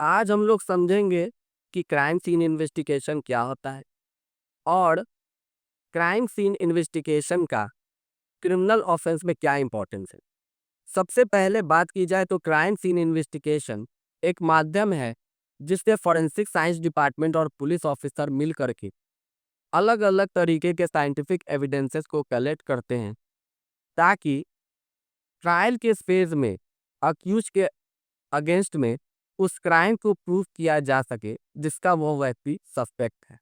आज हम लोग समझेंगे कि क्राइम सीन इन्वेस्टिगेशन क्या होता है और क्राइम सीन इन्वेस्टिगेशन का क्रिमिनल ऑफेंस में क्या इंपॉर्टेंस है। सबसे पहले बात की जाए तो क्राइम सीन इन्वेस्टिगेशन एक माध्यम है जिससे फॉरेंसिक साइंस डिपार्टमेंट और पुलिस ऑफिसर मिल करके अलग अलग तरीके के साइंटिफिक एविडेंसेस को कलेक्ट करते हैं ताकि ट्रायल के फेज में अक्यूज के अगेंस्ट में उस क्राइम को प्रूव किया जा सके जिसका वो व्यक्ति सस्पेक्ट है।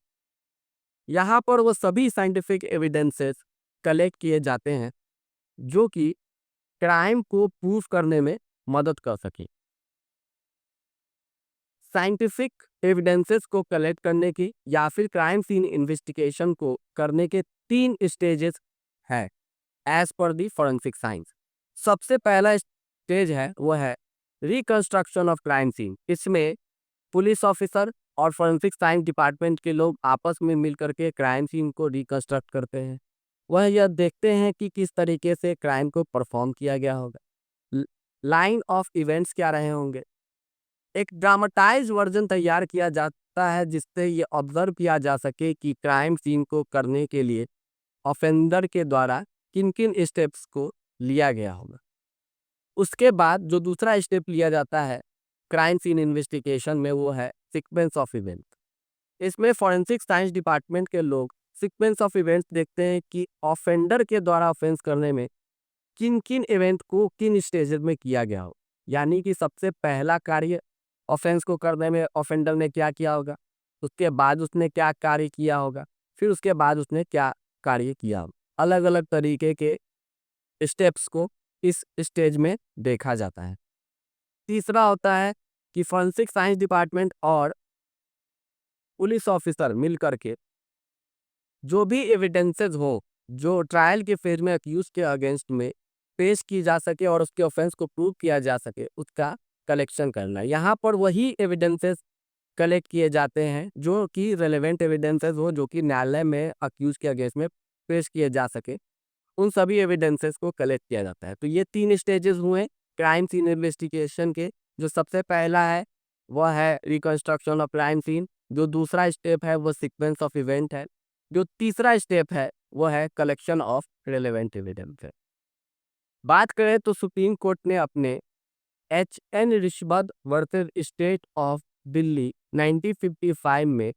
यहाँ पर वो सभी साइंटिफिक एविडेंसेस कलेक्ट किए जाते हैं जो कि क्राइम को प्रूव करने में मदद कर सके। साइंटिफिक एविडेंसेस को कलेक्ट करने की या फिर क्राइम सीन इन्वेस्टिगेशन को करने के 3 स्टेजेस है एज पर दी फॉरेंसिक साइंस। सबसे पहला स्टेज है वो है रिकंस्ट्रक्शन ऑफ क्राइम सीन। इसमें पुलिस ऑफिसर और फॉरेंसिक साइंस डिपार्टमेंट के लोग आपस में मिलकर के क्राइम सीन को रिकंस्ट्रक्ट करते हैं। वह यह देखते हैं कि किस तरीके से क्राइम को परफॉर्म किया गया होगा, लाइन ऑफ इवेंट्स क्या रहे होंगे। एक ड्रामेटाइज वर्जन तैयार किया जाता है जिससे ये ऑब्जर्व किया जा सके कि क्राइम सीन को करने के लिए ऑफेंडर के द्वारा किन किन स्टेप्स को लिया गया होगा। उसके बाद जो दूसरा स्टेप लिया जाता है क्राइम सीन इन्वेस्टिगेशन में वो है सीक्वेंस ऑफ इवेंट। इसमें फॉरेंसिक साइंस डिपार्टमेंट के लोग सीक्वेंस ऑफ इवेंट्स देखते हैं कि ऑफेंडर के द्वारा ऑफेंस करने में किन किन इवेंट को किन स्टेजेस में किया गया हो। यानी कि सबसे पहला कार्य ऑफेंस को करने में ऑफेंडर ने क्या किया होगा, उसके बाद उसने क्या कार्य किया होगा, फिर उसके बाद उसने क्या कार्य किया होगा। अलग अलग तरीके के स्टेप्स को इस स्टेज में देखा जाता है। तीसरा होता है कि फॉरेंसिक साइंस डिपार्टमेंट और पुलिस ऑफिसर मिल करके जो भी एविडेंसेस हो जो ट्रायल के फेज में अक्यूज के अगेंस्ट में पेश की जा सके और उसके ऑफेंस को प्रूव किया जा सके उसका कलेक्शन करना है। यहाँ पर वही एविडेंसेस कलेक्ट किए जाते हैं जो कि रेलेवेंट एविडेंसेस हो जो कि न्यायालय में अक्यूज के अगेंस्ट में पेश किए जा सके। उन सभी एविडेंसेस को कलेक्ट किया जाता है। तो ये 3 स्टेजेस हुए क्राइम सीन इन्वेस्टिगेशन के। जो सबसे पहला है वह है रिकंस्ट्रक्शन ऑफ क्राइम सीन, जो दूसरा स्टेप है वो सीक्वेंस ऑफ इवेंट है, जो तीसरा स्टेप है वो है कलेक्शन ऑफ रेलेवेंट एविडेंस है। बात करें तो सुप्रीम कोर्ट ने अपने H N. Rishbud versus state of Delhi 1955 में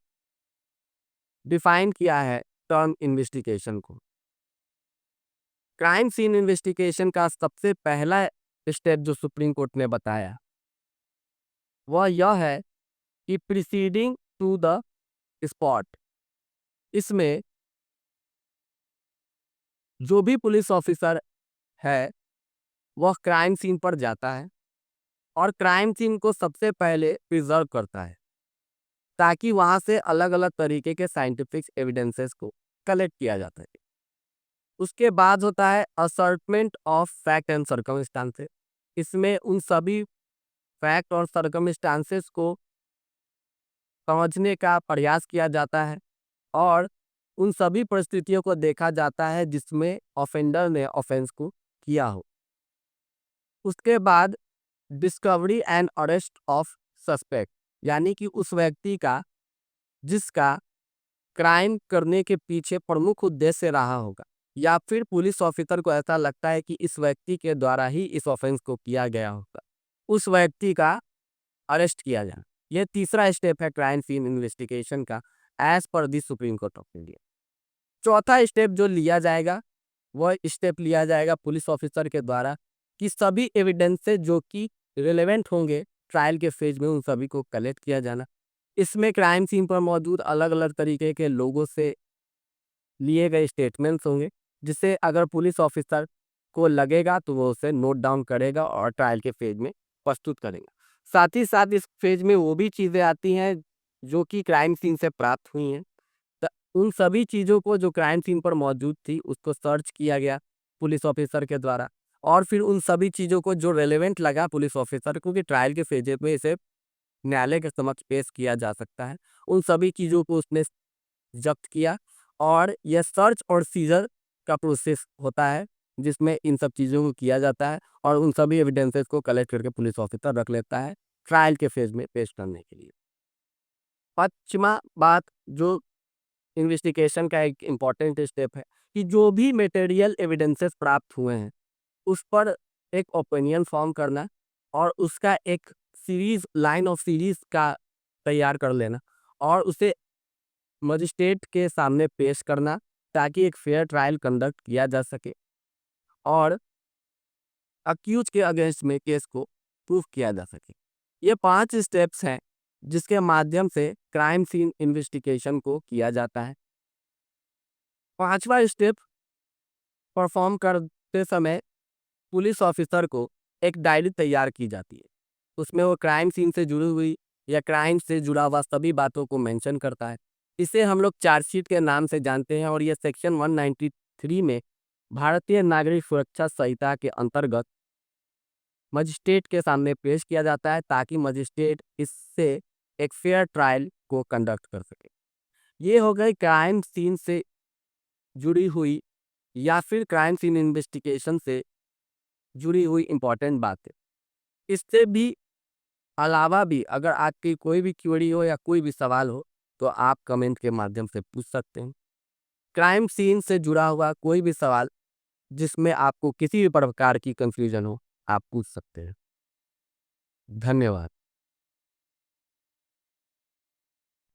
डिफाइन किया है टर्म इन्वेस्टिगेशन को। क्राइम सीन इन्वेस्टिगेशन का सबसे पहला स्टेप जो सुप्रीम कोर्ट ने बताया वह यह है कि प्रीसीडिंग टू द स्पॉट। इसमें जो भी पुलिस ऑफिसर है वह क्राइम सीन पर जाता है और क्राइम सीन को सबसे पहले प्रिजर्व करता है ताकि वहां से अलग अलग तरीके के साइंटिफिक एविडेंसेस को कलेक्ट किया जाता है। उसके बाद होता है असर्टमेंट ऑफ फैक्ट एंड सर्कमस्टांसेस। इसमें उन सभी फैक्ट और सर्कमस्टांसेस को समझने का प्रयास किया जाता है और उन सभी परिस्थितियों को देखा जाता है जिसमें ऑफेंडर ने ऑफेंस को किया हो। उसके बाद discovery and arrest of suspect, यानी कि उस व्यक्ति का जिसका क्राइम करने के पीछे प्रमुख उद्देश्य रहा होगा या फिर पुलिस ऑफिसर को ऐसा लगता है कि इस व्यक्ति के द्वारा ही इस ऑफेंस को किया गया होगा, उस व्यक्ति का अरेस्ट किया जाए। यह तीसरा स्टेप है क्राइम सीन इन्वेस्टिगेशन का as per the Supreme Court of India. चौथा स्टेप जो लिया जाएगा वह स्टेप लिया जाएगा पुलिस ऑफिसर के द्वारा कि सभी एविडेंसेस जो कि रिलेवेंट होंगे ट्रायल के फेज में उन सभी को कलेक्ट किया जाना। इसमें क्राइम सीन पर मौजूद अलग अलग तरीके के लोगों से लिए गए स्टेटमेंट्स होंगे जिससे अगर पुलिस ऑफिसर को लगेगा तो वो उसे नोट डाउन करेगा और ट्रायल के फेज में प्रस्तुत करेगा। साथ ही साथ इस फेज में वो भी चीज़ें आती हैं जो कि क्राइम सीन से प्राप्त हुई हैं। तो उन सभी चीज़ों को जो क्राइम सीन पर मौजूद थी उसको सर्च किया गया पुलिस ऑफिसर के द्वारा और फिर उन सभी चीज़ों को जो रेलेवेंट लगा पुलिस ऑफिसर को कि ट्रायल के फेज में इसे न्यायालय के समक्ष पेश किया जा सकता है, उन सभी चीज़ों को उसने जब्त किया। और यह सर्च और सीजर का प्रोसेस होता है जिसमें इन सब चीज़ों को किया जाता है और उन सभी एविडेंसेस को कलेक्ट करके पुलिस ऑफिसर रख लेता है ट्रायल के फेज में पेश करने के लिए। पांचवा बात जो इन्वेस्टिगेशन का एक इम्पॉर्टेंट स्टेप है कि जो भी मटेरियल एविडेंसेस प्राप्त हुए हैं उस पर एक ओपिनियन फॉर्म करना और उसका एक सीरीज लाइन ऑफ सीरीज का तैयार कर लेना और उसे मजिस्ट्रेट के सामने पेश करना ताकि एक फेयर ट्रायल कंडक्ट किया जा सके और अक्यूज के अगेंस्ट में केस को प्रूफ किया जा सके। ये 5 स्टेप्स हैं जिसके माध्यम से क्राइम सीन इन्वेस्टिगेशन को किया जाता है। पांचवा स्टेप परफॉर्म करते समय पुलिस ऑफिसर को एक डायरी तैयार की जाती है। उसमें वो क्राइम सीन से जुड़ी हुई या क्राइम से जुड़ा हुआ सभी बातों को मेंशन करता है। इसे हम लोग चार्जशीट के नाम से जानते हैं और ये सेक्शन 193 में भारतीय नागरिक सुरक्षा संहिता के अंतर्गत मजिस्ट्रेट के सामने पेश किया जाता है ताकि मजिस्ट्रेट इससे एक फेयर ट्रायल को कंडक्ट कर सके। ये हो गई क्राइम सीन से जुड़ी हुई या फिर क्राइम सीन इन्वेस्टिगेशन से जुड़ी हुई इंपॉर्टेंट बातें। इससे भी अलावा भी अगर आपकी कोई भी क्वेरी हो या कोई भी सवाल हो तो आप कमेंट के माध्यम से पूछ सकते हैं। क्राइम सीन से जुड़ा हुआ कोई भी सवाल जिसमें आपको किसी भी प्रकार की कंफ्यूजन हो आप पूछ सकते हैं। धन्यवाद।